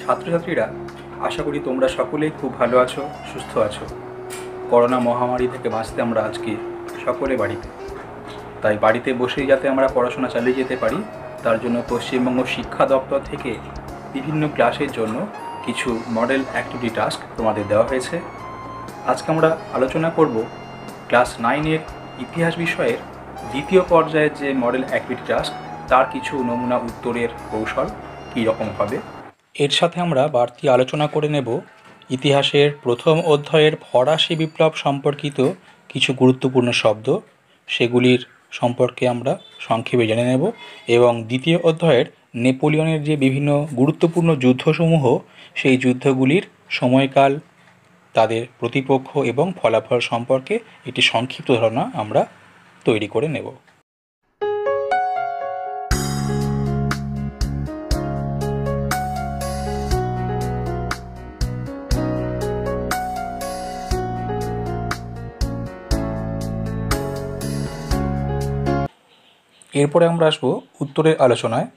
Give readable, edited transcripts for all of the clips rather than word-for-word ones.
ছাত্রছাত্রীরা, আশা করি তোমরা সকলেই খুব ভালো আছো, সুস্থ আছো। করোনা মহামারী থেকে বাঁচতে আমরা আজকে সকলে বাড়িতে, তাই বাড়িতে বসেই যাতে আমরা পড়াশোনা চালিয়ে যেতে পারি তার জন্য পশ্চিমবঙ্গ শিক্ষা দপ্তর থেকে বিভিন্ন ক্লাসের জন্য কিছু মডেল অ্যাক্টিভিটি টাস্ক তোমাদের দেওয়া হয়েছে। আজকে আমরা আলোচনা করব ক্লাস 9-এর ইতিহাস বিষয়ের দ্বিতীয় পর্যায়ের যে মডেল অ্যাক্টিভিটি টাস্ক তার কিছু নমুনা উত্তরের কৌশল কী রকম হবে। এর সাথে আমরা বাড়তি আলোচনা করে নেব ইতিহাসের প্রথম অধ্যায়ের ফরাসি বিপ্লব সম্পর্কিত কিছু গুরুত্বপূর্ণ শব্দ, সেগুলির সম্পর্কে আমরা সংক্ষেপে জেনে নেব, এবং দ্বিতীয় অধ্যায়ের নেপোলিয়নের যে বিভিন্ন গুরুত্বপূর্ণ যুদ্ধসমূহ, সেই যুদ্ধগুলির সময়কাল, তাদের প্রতিপক্ষ এবং ফলাফল সম্পর্কে একটি সংক্ষিপ্ত ধারণা আমরা তৈরি করে নেব। এরপরে আমরা আসবো উত্তরের আলোচনায়।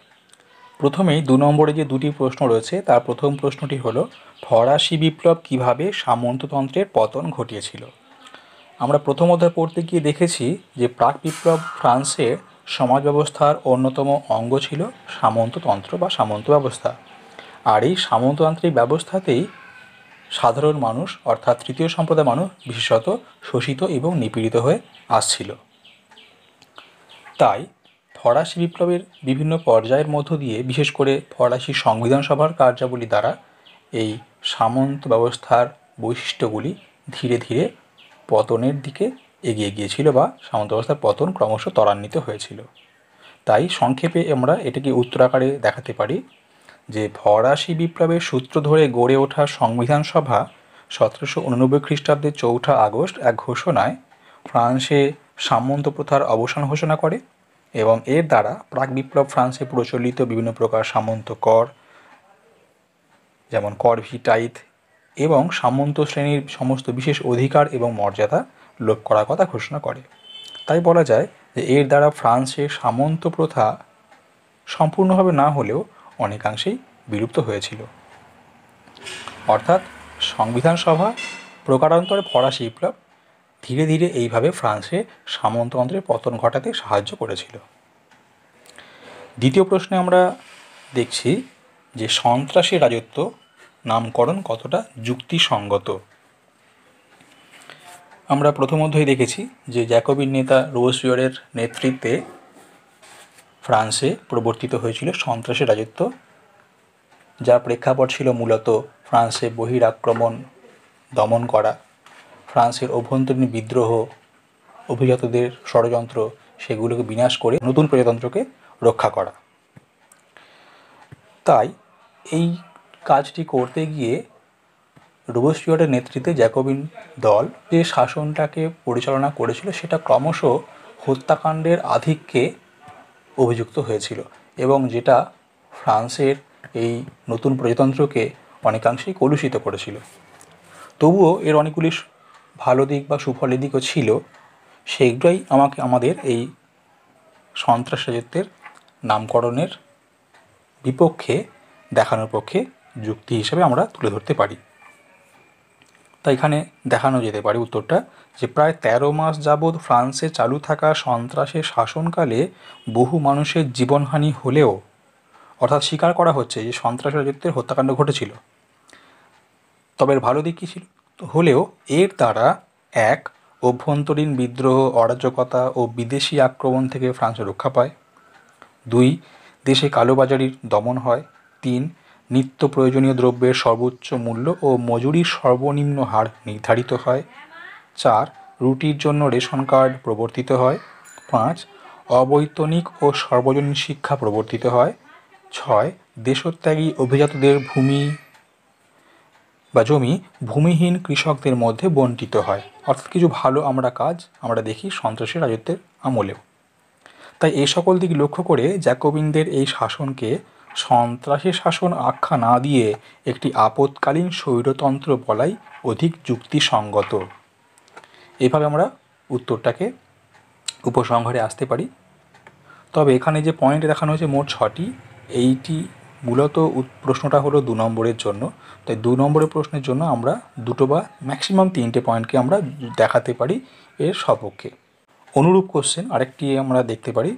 প্রথমেই 2 নম্বরে যে দুটি প্রশ্ন রয়েছে তার প্রথম প্রশ্নটি হলো, ফরাসি বিপ্লব কিভাবে সামন্ততন্ত্রের পতন ঘটিয়েছিল। আমরা প্রথম অধ্যায় পড়তে গিয়ে দেখেছি যে প্রাক বিপ্লব ফ্রান্সের সমাজ ব্যবস্থার অন্যতম অঙ্গ ছিল সামন্ততন্ত্র বা সামন্ত ব্যবস্থা। আর এই সামন্ততান্ত্রিক ব্যবস্থাতেই সাধারণ মানুষ অর্থাৎ তৃতীয় সম্প্রদায়ের মানুষ বিশেষত শোষিত এবং নিপীড়িত হয়ে আসছিল। তাই ফরাসি বিপ্লবের বিভিন্ন পর্যায়ের মধ্য দিয়ে, বিশেষ করে ফরাসি সংবিধান সভার কার্যাবলী দ্বারা এই সামন্ত ব্যবস্থার বৈশিষ্ট্যগুলি ধীরে ধীরে পতনের দিকে এগিয়ে গিয়েছিল বা সামন্ত ব্যবস্থার পতন ক্রমশ ত্বরান্বিত হয়েছিল। তাই সংক্ষেপে আমরা এটাকে উত্তর আকারে দেখাতে পারি যে ফরাসি বিপ্লবের সূত্র ধরে গড়ে ওঠা সংবিধান সভা 1789 খ্রিস্টাব্দে 4 আগস্ট এক ঘোষণায় ফ্রান্সে সামন্ত প্রথার অবসান ঘোষণা করে, এবং এর দ্বারা প্রাক বিপ্লব ফ্রান্সে প্রচলিত বিভিন্ন প্রকার সামন্ত কর, যেমন কর ভিটাইত এবং সামন্ত শ্রেণীর সমস্ত বিশেষ অধিকার এবং মর্যাদা লোপ করার কথা ঘোষণা করে। তাই বলা যায় যে এর দ্বারা ফ্রান্সের সামন্ত প্রথা সম্পূর্ণভাবে না হলেও অনেকাংশেই বিলুপ্ত হয়েছিল। অর্থাৎ সংবিধান সভা প্রকারান্তরে ফরাসি বিপ্লব ধীরে ধীরে এইভাবে ফ্রান্সে সামন্ততন্ত্রের পতন ঘটাতে সাহায্য করেছিল। দ্বিতীয় প্রশ্নে আমরা দেখছি যে সন্ত্রাসী রাজত্ব নামকরণ কতটা যুক্তিসঙ্গত। আমরা প্রথম অধ্যায়ে দেখেছি যে জ্যাকোবিন নেতা রোবেসপিয়ারের নেতৃত্বে ফ্রান্সে প্রবর্তিত হয়েছিল সন্ত্রাসী রাজত্ব, যার প্রেক্ষাপট ছিল মূলত ফ্রান্সে বহিরাক্রমণ দমন করা, ফ্রান্সের অভ্যন্তরীণ বিদ্রোহ, অভিজাতদের ষড়যন্ত্র, সেগুলোকে বিনাশ করে নতুন প্রজাতন্ত্রকে রক্ষা করা। তাই এই কাজটি করতে গিয়ে রোবেসপিয়ারের নেতৃত্বে জ্যাকোবিন দল যে শাসনটাকে পরিচালনা করেছিল সেটা ক্রমশ হত্যাকাণ্ডের আধিক্যে অভিযুক্ত হয়েছিল, এবং যেটা ফ্রান্সের এই নতুন প্রজাতন্ত্রকে অনেকাংশেই কলুষিত করেছিল। তবুও এর অনেকগুলি ভালো দিক বা সুফলের দিকও ছিল, সেগুলোই আমাদের এই সন্ত্রাস রাজত্বের নামকরণের বিপক্ষে দেখানোর পক্ষে যুক্তি হিসেবে আমরা তুলে ধরতে পারি। তাই এখানে দেখানো যেতে পারে উত্তরটা যে প্রায় 13 মাস যাবৎ ফ্রান্সে চালু থাকা সন্ত্রাসের শাসনকালে বহু মানুষের জীবনহানি হলেও, অর্থাৎ স্বীকার করা হচ্ছে যে সন্ত্রাস রাজত্বের হত্যাকাণ্ড ঘটেছিল, তবে এর ভালো দিক কী ছিল হলেও এর দ্বারা 1. অভ্যন্তরীণ বিদ্রোহ, অরাজকতা ও বিদেশি আক্রমণ থেকে ফ্রান্স রক্ষা পায়। 2. দেশে কালোবাজারির দমন হয়। 3. নিত্য প্রয়োজনীয় দ্রব্যের সর্বোচ্চ মূল্য ও মজুরির সর্বনিম্ন হার নির্ধারিত হয়। 4. রুটির জন্য রেশন কার্ড প্রবর্তিত হয়। 5. অবৈতনিক ও সর্বজনীন শিক্ষা প্রবর্তিত হয়। 6. দেশত্যাগী অভিজাতদের জমি ভূমিহীন কৃষকদের মধ্যে বণ্টিত হয়। অর্থাৎ কিছু ভালো কাজ আমরা দেখি সন্ত্রাসী রাজত্বের আমলেও। তাই এই সকল দিক লক্ষ্য করে জ্যাকোবিনদের এই শাসনকে সন্ত্রাসী শাসন আখ্যা না দিয়ে একটি আপৎকালীন স্বৈরতন্ত্র বলাই অধিক যুক্তিসঙ্গত। এইভাবে আমরা উত্তরটাকে উপসংহারে আসতে পারি। তবে এখানে যে পয়েন্ট দেখানো হয়েছে মোট 6টি, এইটি মূলত প্রশ্নটা হলো 2 নম্বরের জন্য, তাই 2 নম্বরের প্রশ্নের জন্য আমরা দুটো বা ম্যাক্সিমাম 3টে পয়েন্টকে আমরা দেখাতে পারি এর সপক্ষে। অনুরূপ কোশ্চেন আরেকটি আমরা দেখতে পারি,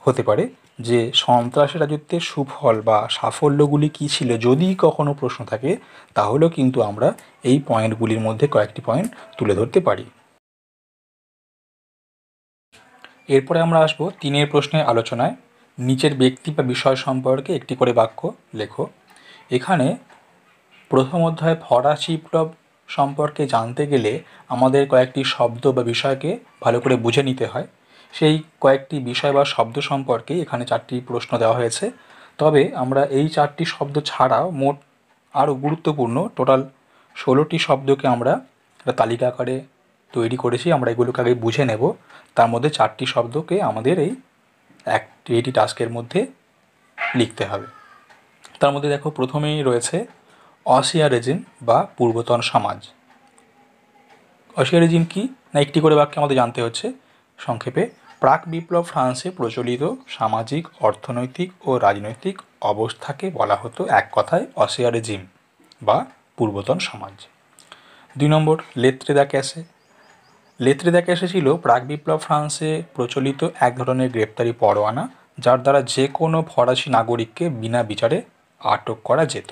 হতে পারে যে সন্ত্রাসী রাজত্বের সুফল বা সাফল্যগুলি কী ছিল, যদি কখনো প্রশ্ন থাকে তাহলেও কিন্তু আমরা এই পয়েন্টগুলির মধ্যে কয়েকটি পয়েন্ট তুলে ধরতে পারি। এরপরে আমরা আসবো 3 প্রশ্নের আলোচনায়। নিচের ব্যক্তি বা বিষয় সম্পর্কে একটি করে বাক্য লেখো। এখানে প্রথম অধ্যায়ে ফরাসি বিপ্লব সম্পর্কে জানতে গেলে আমাদের কয়েকটি শব্দ বা বিষয়কে ভালো করে বুঝে নিতে হয়। সেই কয়েকটি বিষয় বা শব্দ সম্পর্কে এখানে 4টি প্রশ্ন দেওয়া হয়েছে। তবে আমরা এই 4টি শব্দ ছাড়াও মোট আরও গুরুত্বপূর্ণ টোটাল 16টি শব্দকে আমরা একটা তালিকা আকারে তৈরি করেছি। আমরা এগুলোকে আগে বুঝে নেব। তার মধ্যে 4টি শব্দকে আমাদের এই অ্যাক্টিভিটি টাস্কের মধ্যে লিখতে হবে। তার মধ্যে দেখো প্রথমেই রয়েছে অসিয়ারিজম বা পূর্বতন সমাজ। অসিয়ারিজম কি না, একটি করে বাক্যে আমাদের জানতে হচ্ছে। সংক্ষেপে, প্রাক বিপ্লব ফ্রান্সে প্রচলিত সামাজিক, অর্থনৈতিক ও রাজনৈতিক অবস্থাকে বলা হতো এক কথায় অসিয়ারিজম বা পূর্বতন সমাজ। 2 নম্বর, লেত্রে দ্য ক্যাসে। লেত্রে দ্য ক্যাসে ছিল প্রাক বিপ্লব ফ্রান্সে প্রচলিত এক ধরনের গ্রেপ্তারি পরোয়ানা, যার দ্বারা যে কোনো ফরাসি নাগরিককে বিনা বিচারে আটক করা যেত।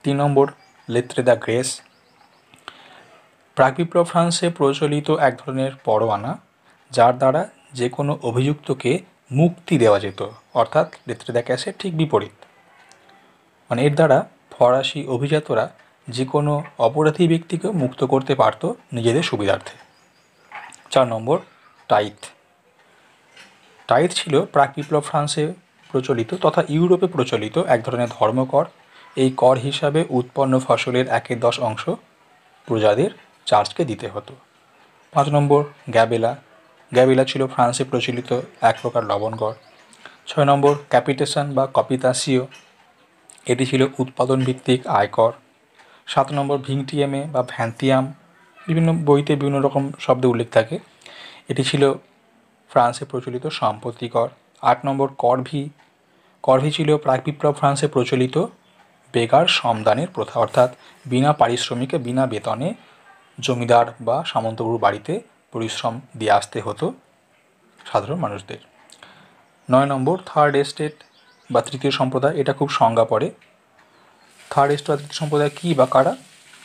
3 নম্বর, লেত্রে দ্য গ্রেস। প্রাক বিপ্লব ফ্রান্সে প্রচলিত এক ধরনের পরোয়ানা, যার দ্বারা যে কোনো অভিযুক্তকে মুক্তি দেওয়া যেত, অর্থাৎ লেত্রে দ্য ক্যাসের ঠিক বিপরীত। মানে এর দ্বারা ফরাসি অভিজাতরা যে কোনো অপরাধী ব্যক্তিকে মুক্ত করতে পারত নিজেদের সুবিধার্থে। 4 নম্বর, টাইথ। টাইথ ছিল প্রাক বিপ্লব ফ্রান্সে প্রচলিত তথা ইউরোপে প্রচলিত এক ধরনের ধর্মকর। এই কর হিসাবে উৎপন্ন ফসলের 1/10 প্রজাদের চার্চকে দিতে হতো। 5 নম্বর, গ্যাবেলা। গ্যাবেলা ছিল ফ্রান্সে প্রচলিত এক প্রকার লবণ কর। 6 নম্বর, ক্যাপিটেশন বা কপিতাসিও। এটি ছিল উৎপাদন ভিত্তিক আয়কর। 7 নম্বর, ভিংটিয়েমে বা ভ্যান্তিয়াম। বিভিন্ন বইতে বিভিন্ন রকম শব্দ উল্লেখ থাকে। এটি ছিল ফ্রান্সে প্রচলিত সম্পত্তি কর। 8 নম্বর, করভি। করভি ছিল প্রাক বিপ্লব ফ্রান্সে প্রচলিত বেকার শ্রমদানের প্রথা, অর্থাৎ বিনা পারিশ্রমিকে বিনা বেতনে জমিদার বা সামন্তবাবুর বাড়িতে পরিশ্রম দিয়ে আসতে হতো সাধারণ মানুষদের। 9 নম্বর, থার্ড এস্টেট বা তৃতীয় সম্প্রদায়। এটা খুব সংজ্ঞা পড়ে। থার্ড এস্টেট বা তৃতীয় সম্প্রদায় কী বা কারা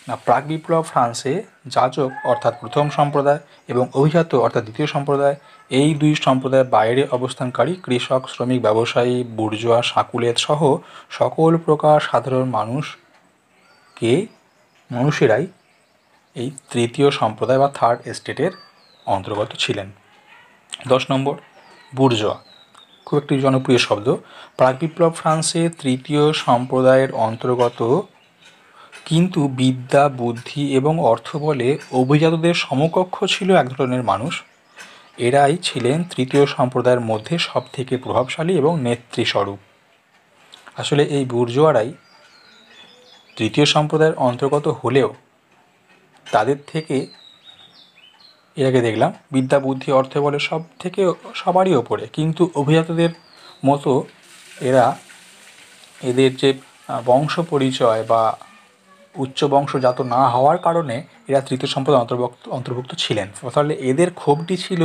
না, প্রাক বিপ্লব ফ্রান্সে যাজক অর্থাৎ প্রথম সম্প্রদায় এবং অভিজাত অর্থাৎ দ্বিতীয় সম্প্রদায়, এই দুই সম্প্রদায়ের বাইরে অবস্থানকারী কৃষক, শ্রমিক, ব্যবসায়ী, বুর্জোয়া, সাকুলেত সহ সকল প্রকার সাধারণ মানুষেরাই এই তৃতীয় সম্প্রদায় বা থার্ড এস্টেটের অন্তর্গত ছিলেন। 10 নম্বর, বুর্জোয়া। খুব একটি জনপ্রিয় শব্দ। প্রাক বিপ্লব ফ্রান্সে তৃতীয় সম্প্রদায়ের অন্তর্গত কিন্তু বিদ্যা, বুদ্ধি এবং অর্থ বলে অভিজাতদের সমকক্ষ ছিল এক ধরনের মানুষ। এরাই ছিলেন তৃতীয় সম্প্রদায়ের মধ্যে সবথেকে প্রভাবশালী এবং নেতৃস্বরূপ। আসলে এই বুর্জোয়ারাই তৃতীয় সম্প্রদায়ের অন্তর্গত হলেও তাদের থেকে এর আগে দেখলাম বিদ্যা, বুদ্ধি, অর্থে বলে সব থেকে সবারই ওপরে, কিন্তু অভিজাতদের মতো এদের যে বংশ পরিচয় বা উচ্চ বংশজাত না হওয়ার কারণে এরা তৃতীয় সম্প্রদায় অন্তর্ভুক্ত ছিলেন। ফলে এদের ক্ষোভটি ছিল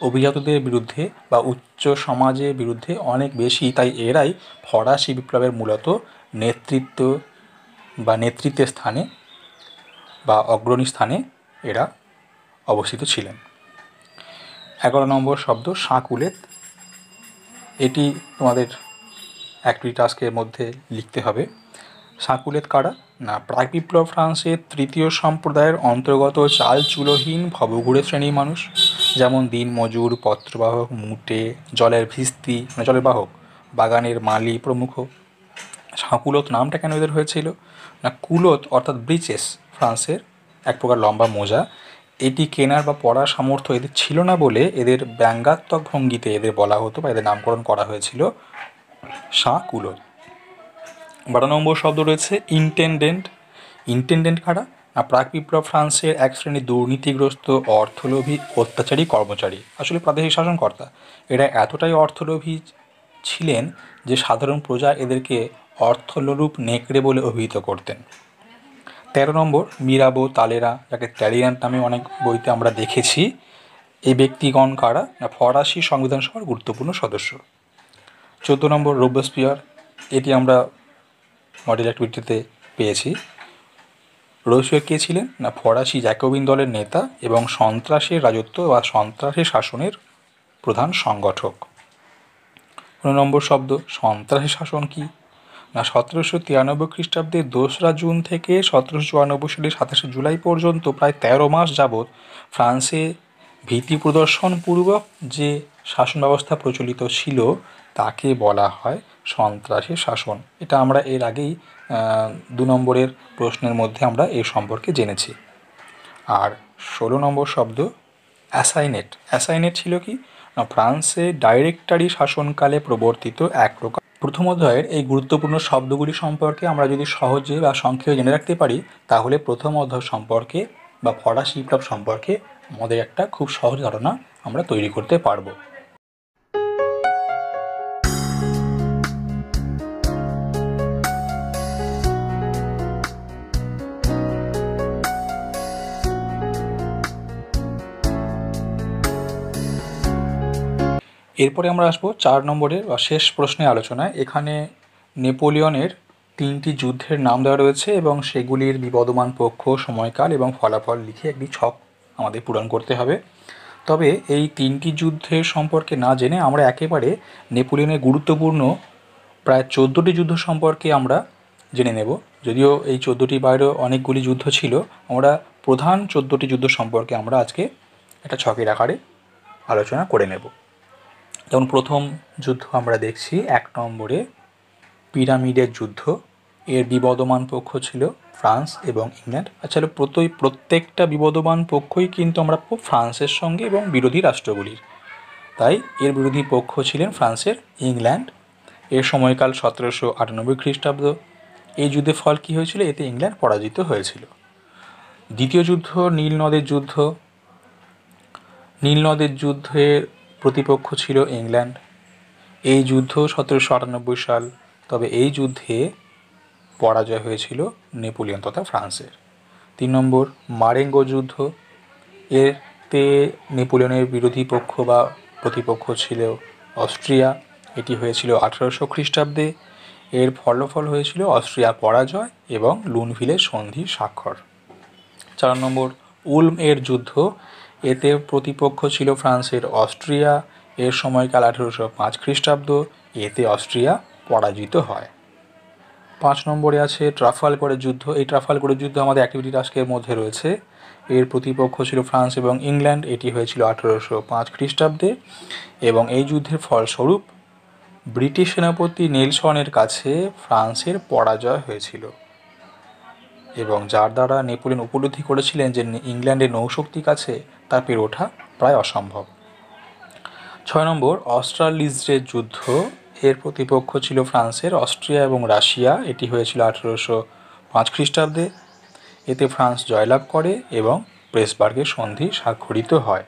অভিজাতদের বিরুদ্ধে বা উচ্চ সমাজের বিরুদ্ধে অনেক বেশি। তাই এরাই ফরাসি বিপ্লবের মূলত নেতৃত্বের স্থানে বা অগ্রণী স্থানে এরা অবস্থিত ছিলেন। 11 নম্বর শব্দ, সাকুলেত। এটি তোমাদের অ্যাক্টিভিটি টাস্কের মধ্যে লিখতে হবে। সাকুলেত কারা না, প্রাক বিপ্লব ফ্রান্সের তৃতীয় সম্প্রদায়ের অন্তর্গত চাল চুলোহীন ভবঘুরে শ্রেণীর মানুষ, যেমন দিনমজুর, পত্রবাহক, মুটে, জলের ভিস্তি মানে জলের বাহক, বাগানের মালি প্রমুখ। সাকুলত নামটা কেন এদের হয়েছিল না, কুলত অর্থাৎ ব্রিচেস ফ্রান্সের এক প্রকার লম্বা মোজা। এটি কেনার বা পরার সামর্থ্য এদের ছিল না বলে এদের ব্যঙ্গাত্মক ভঙ্গিতে এদের বলা হতো বা এদের নামকরণ করা হয়েছিল সাকুলত। 12 নম্বর শব্দ রয়েছে ইন্টেন্ডেন্ট। ইন্টেন্ডেন্ট কারা না, প্রাক বিপ্লব ফ্রান্সের এক শ্রেণীর দুর্নীতিগ্রস্ত অর্থলোভী অত্যাচারী কর্মচারী, আসলে প্রাদেশিক শাসনকর্তা। এরা এতটাই অর্থলোভী ছিলেন যে সাধারণ প্রজা এদেরকে অর্থলোলুপ নেকড়ে বলে অভিহিত করতেন। 13 নম্বর মিরাবো তালেরা, যাকে ট্যালিয়ান্ট নামে অনেক বইতে আমরা দেখেছি। এই ব্যক্তিগণ কারা? না ফরাসি সংবিধান সভার গুরুত্বপূর্ণ সদস্য। 14 নম্বর রোবেসপিয়ার, এটি আমরা মডেল অ্যাক্টিভিটিতে পেয়েছি। রোবেসপিয়ার কে ছিলেন? না ফরাসি জ্যাকোবিন দলের নেতা এবং সন্ত্রাসের রাজত্ব বা সন্ত্রাসী শাসনের প্রধান সংগঠক। 15 নম্বর শব্দ সন্ত্রাসী শাসন কি? না 1793 খ্রিস্টাব্দে 2রা জুন থেকে 1794 সালের 27শে জুলাই পর্যন্ত প্রায় 13 মাস যাবৎ ফ্রান্সে ভীতি প্রদর্শনপূর্বক যে শাসন ব্যবস্থা প্রচলিত ছিল তাকে বলা হয় সন্ত্রাসী শাসন। এটা আমরা এর আগেই 2 নম্বরের প্রশ্নের মধ্যে আমরা এই সম্পর্কে জেনেছি। আর 16 নম্বর শব্দ অ্যাসাইনেট। অ্যাসাইনেট ছিল কি? না ফ্রান্সে ডাইরেক্টরি শাসনকালে প্রবর্তিত এক প্রকার। প্রথম অধ্যায়ের এই গুরুত্বপূর্ণ শব্দগুলি সম্পর্কে আমরা যদি সহজে বা সংক্ষেপে জেনে রাখতে পারি, তাহলে প্রথম অধ্যায় সম্পর্কে বা ফরাসি বিপ্লব সম্পর্কে আমাদের একটা খুব সহজ ধারণা আমরা তৈরি করতে পারবো। এরপরে আমরা আসবো 4 নম্বরের বা শেষ প্রশ্নের আলোচনায়। এখানে নেপোলিয়নের 3টি যুদ্ধের নাম দেওয়া রয়েছে এবং সেগুলির বিবদমান পক্ষ, সময়কাল এবং ফলাফল লিখে একটি ছক আমাদের পূরণ করতে হবে। তবে এই 3টি যুদ্ধের সম্পর্কে না জেনে আমরা একেবারে নেপোলিয়নের গুরুত্বপূর্ণ প্রায় 14টি যুদ্ধ সম্পর্কে আমরা জেনে নেব। যদিও এই 14টির বাইরেও অনেকগুলি যুদ্ধ ছিল, আমরা প্রধান 14টি যুদ্ধ সম্পর্কে আমরা আজকে একটা ছকের আকারে আলোচনা করে নেব। যেমন প্রথম যুদ্ধ আমরা দেখছি 1 নম্বরে পিরামিডের যুদ্ধ। এর বিবদমান পক্ষ ছিল ফ্রান্স এবং ইংল্যান্ড। আচ্ছা, প্রত্যেকটা বিবদমান পক্ষই কিন্তু আমরা ফ্রান্সের সঙ্গে এবং বিরোধী রাষ্ট্রগুলির, তাই এর বিরোধী পক্ষ ছিলেন ফ্রান্সের ইংল্যান্ড। এর সময়কাল 1798 খ্রিস্টাব্দ। এই যুদ্ধের ফল কী হয়েছিল? এতে ইংল্যান্ড পরাজিত হয়েছিল। দ্বিতীয় যুদ্ধ নীল নদের যুদ্ধ। নীল নদের যুদ্ধের প্রতিপক্ষ ছিল ইংল্যান্ড। এই যুদ্ধ 1798 সাল। তবে এই যুদ্ধে পরাজয় হয়েছিল নেপোলিয়ন তথা ফ্রান্সের। 3 নম্বর মারেঙ্গো যুদ্ধ। এতে নেপোলিয়নের বিরোধী পক্ষ বা প্রতিপক্ষ ছিল অস্ট্রিয়া। এটি হয়েছিল 1800 খ্রিস্টাব্দে। এর ফলাফল হয়েছিল অস্ট্রিয়া পরাজয় এবং লুনভিলের সন্ধি স্বাক্ষর। 4 নম্বর উলম এর যুদ্ধ। এতে প্রতিপক্ষ ছিল ফ্রান্সের অস্ট্রিয়া। এর সময়কাল 1805 খ্রিস্টাব্দ। এতে অস্ট্রিয়া পরাজিত হয়। 5 নম্বরে আছে ট্রাফালগরের যুদ্ধ। এই ট্রাফালগরের যুদ্ধ আমাদের অ্যাক্টিভিটি টাস্কের মধ্যে রয়েছে। এর প্রতিপক্ষ ছিল ফ্রান্স এবং ইংল্যান্ড। এটি হয়েছিল 1805 খ্রিস্টাব্দে এবং এই যুদ্ধের ফলস্বরূপ ব্রিটিশ সেনাপতি নেলসনের কাছে ফ্রান্সের পরাজয় হয়েছিল এবং যার দ্বারা নেপোলিয়ন উপলব্ধি করেছিলেন যে ইংল্যান্ডের নৌশক্তির কাছে তার পেরে ওঠা প্রায় অসম্ভব। 6 নম্বর অস্ট্রালিজের যুদ্ধ। এর প্রতিপক্ষ ছিল ফ্রান্সের অস্ট্রিয়া এবং রাশিয়া। এটি হয়েছিল 1805 খ্রিস্টাব্দে। এতে ফ্রান্স জয়লাভ করে এবং প্রেসবার্গের সন্ধি স্বাক্ষরিত হয়।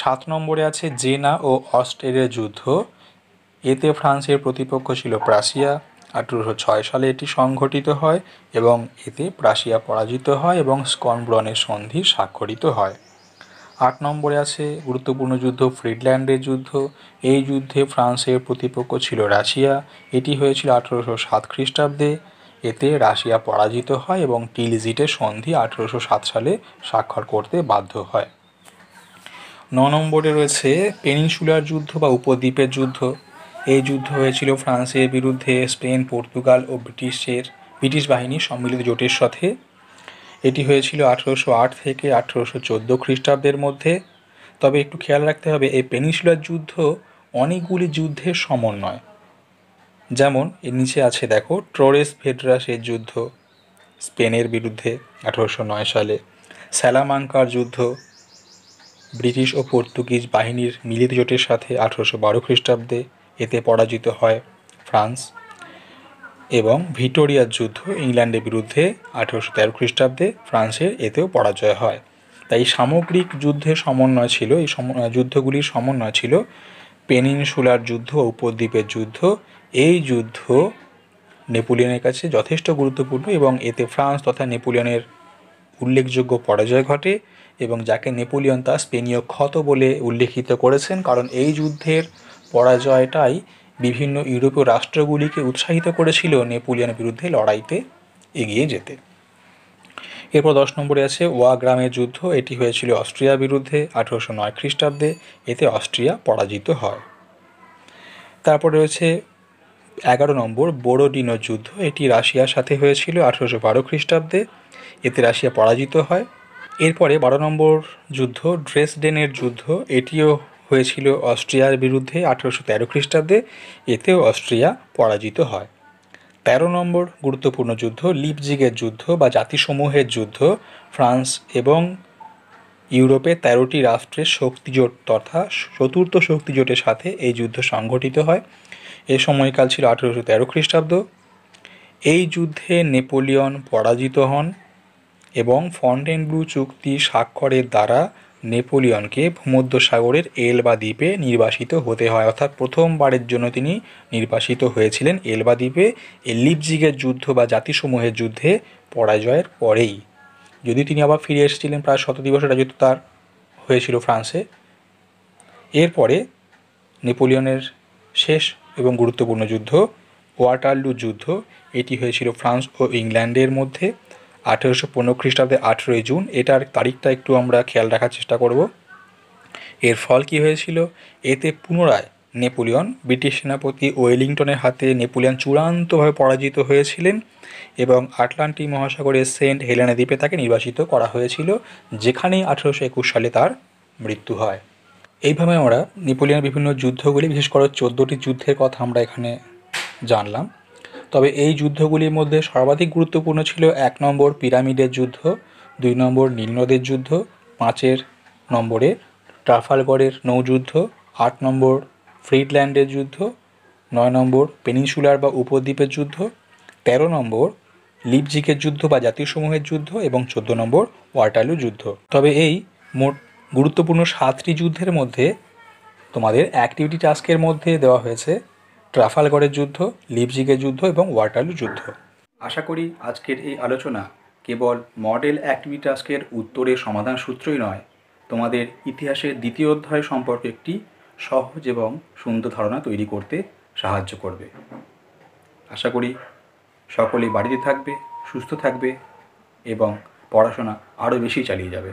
7 নম্বরে আছে জেনা ও অস্টেরের যুদ্ধ। এতে ফ্রান্সের প্রতিপক্ষ ছিল প্রাশিয়া। 1806 সালে এটি সংঘটিত হয় এবং এতে প্রাশিয়া পরাজিত হয় এবং স্কনব্রনের সন্ধি স্বাক্ষরিত হয়। 8 নম্বরে আছে গুরুত্বপূর্ণ যুদ্ধ ফ্রিডল্যান্ডের যুদ্ধ। এই যুদ্ধে ফ্রান্সের প্রতিপক্ষ ছিল রাশিয়া। এটি হয়েছিল 1807 খ্রিস্টাব্দে। এতে রাশিয়া পরাজিত হয় এবং টিলজিটের সন্ধি 1807 সালে স্বাক্ষর করতে বাধ্য হয়। 9 নম্বরে রয়েছে পেনিনসুলার যুদ্ধ বা উপদ্বীপের যুদ্ধ। এই যুদ্ধ হয়েছিল ফ্রান্সের বিরুদ্ধে স্পেন, পর্তুগাল ও ব্রিটিশ বাহিনীর সম্মিলিত জোটের সাথে। এটি হয়েছিল 1808 থেকে 1814 খ্রিস্টাব্দের মধ্যে। তবে একটু খেয়াল রাখতে হবে, এই পেনিনসুলার যুদ্ধ অনেকগুলি যুদ্ধের সমন্বয়। যেমন এর নিচে আছে দেখো, ট্রোরেস ভেডরাসের যুদ্ধ স্পেনের বিরুদ্ধে 1809 সালে। স্যালামাঙ্কার যুদ্ধ ব্রিটিশ ও পর্তুগিজ বাহিনীর মিলিত জোটের সাথে 1812 খ্রিস্টাব্দে। এতে পরাজিত হয় ফ্রান্স। এবং ভিটোরিয়ার যুদ্ধ ইংল্যান্ডের বিরুদ্ধে 1813 খ্রিস্টাব্দে। ফ্রান্সের এতেও পরাজয় হয়। তাই সামগ্রিক যুদ্ধের সমন্বয় ছিল, এই যুদ্ধগুলির সমন্বয় ছিল পেনিনসুলার যুদ্ধ ও উপদ্বীপের যুদ্ধ। এই যুদ্ধ নেপোলিয়নের কাছে যথেষ্ট গুরুত্বপূর্ণ এবং এতে ফ্রান্স তথা নেপোলিয়নের উল্লেখযোগ্য পরাজয় ঘটে এবং যাকে নেপোলিয়ন তার স্পেনীয় ক্ষত বলে উল্লেখিত করেছেন, কারণ এই যুদ্ধের পরাজয়টাই বিভিন্ন ইউরোপীয় রাষ্ট্রগুলিকে উৎসাহিত করেছিল নেপোলিয়নের বিরুদ্ধে লড়াইতে এগিয়ে যেতে। এরপর 10 নম্বরে আছে ওয়াগ্রামের যুদ্ধ। এটি হয়েছিল অস্ট্রিয়ার বিরুদ্ধে 1809 খ্রিস্টাব্দে। এতে অস্ট্রিয়া পরাজিত হয়। তারপর রয়েছে 11 নম্বর বোরোডিনো যুদ্ধ। এটি রাশিয়ার সাথে হয়েছিল 1812 খ্রিস্টাব্দে। এতে রাশিয়া পরাজিত হয়। এরপরে 12 নম্বর যুদ্ধ ড্রেসডেনের যুদ্ধ। এটিও হয়েছিল অস্ট্রিয়ার বিরুদ্ধে 1813 খ্রিস্টাব্দে। এতেও অস্ট্রিয়া পরাজিত হয়। 13 নম্বর গুরুত্বপূর্ণ যুদ্ধ লিপজিগের যুদ্ধ বা জাতিসমূহের যুদ্ধ। ফ্রান্স এবং ইউরোপের 13টি রাষ্ট্রের শক্তিজোট তথা চতুর্থ শক্তিজোটের সাথে এই যুদ্ধ সংঘটিত হয়। এর সময়কাল ছিল 1813 খ্রিস্টাব্দ। এই যুদ্ধে নেপোলিয়ন পরাজিত হন এবং ফন্টেনব্লু চুক্তি স্বাক্ষরের দ্বারা নেপোলিয়নকে ভূমধ্যসাগরের এলবা দ্বীপে নির্বাসিত হতে হয়, অর্থাৎ প্রথমবারের জন্য তিনি নির্বাসিত হয়েছিলেন এলবা দ্বীপে এই লিপজিগের যুদ্ধ বা জাতিসমূহের যুদ্ধে পরাজয়ের পরেই। যদি তিনি আবার ফিরে এসেছিলেন প্রায় 100 দিবসের রাজত্ব তার হয়েছিল ফ্রান্সে। এরপরে নেপোলিয়নের শেষ এবং গুরুত্বপূর্ণ যুদ্ধ ওয়াটারলু যুদ্ধ। এটি হয়েছিল ফ্রান্স ও ইংল্যান্ডের মধ্যে 1815 খ্রিস্টাব্দে 18 জুন। এটার তারিখটা একটু আমরা খেয়াল রাখার চেষ্টা করব। এর ফল কী হয়েছিল? এতে পুনরায় নেপোলিয়ন ব্রিটিশ সেনাপতি ওয়েলিংটনের হাতে নেপোলিয়ন চূড়ান্তভাবে পরাজিত হয়েছিলেন এবং আটলান্টিক মহাসাগরের সেন্ট হেলেনা দ্বীপে তাকে নির্বাসিত করা হয়েছিল, যেখানেই 1821 সালে তার মৃত্যু হয়। এইভাবে আমরা নেপোলিয়নের বিভিন্ন যুদ্ধগুলি, বিশেষ করে 14টি যুদ্ধের কথা আমরা এখানে জানলাম। তবে এই যুদ্ধগুলির মধ্যে সর্বাধিক গুরুত্বপূর্ণ ছিল 1 নম্বর পিরামিডের যুদ্ধ, 2 নম্বর নীলনদের যুদ্ধ, 5 নম্বরে ট্রাফালগরের নৌযুদ্ধ, 8 নম্বর ফ্রিডল্যান্ডের যুদ্ধ, 9 নম্বর পেনিনসুলার বা উপদ্বীপের যুদ্ধ, 13 নম্বর লিপজিগের যুদ্ধ বা জাতিসমূহের যুদ্ধ এবং 14 নম্বর ওয়াটারলু যুদ্ধ। তবে এই মোট গুরুত্বপূর্ণ 7টি যুদ্ধের মধ্যে তোমাদের অ্যাক্টিভিটি টাস্কের মধ্যে দেওয়া হয়েছে ট্রাফালগরের যুদ্ধ, লিপজিগের যুদ্ধ এবং ওয়াটারলু যুদ্ধ। আশা করি আজকের এই আলোচনা কেবল মডেল অ্যাক্টিভিটি টাস্কের উত্তরের সমাধান সূত্রই নয়, তোমাদের ইতিহাসের দ্বিতীয় অধ্যায় সম্পর্কে একটি সহজ এবং সুন্দর ধারণা তৈরি করতে সাহায্য করবে। আশা করি সকলেই বাড়িতে থাকবে, সুস্থ থাকবে এবং পড়াশোনা আরও বেশি চালিয়ে যাবে।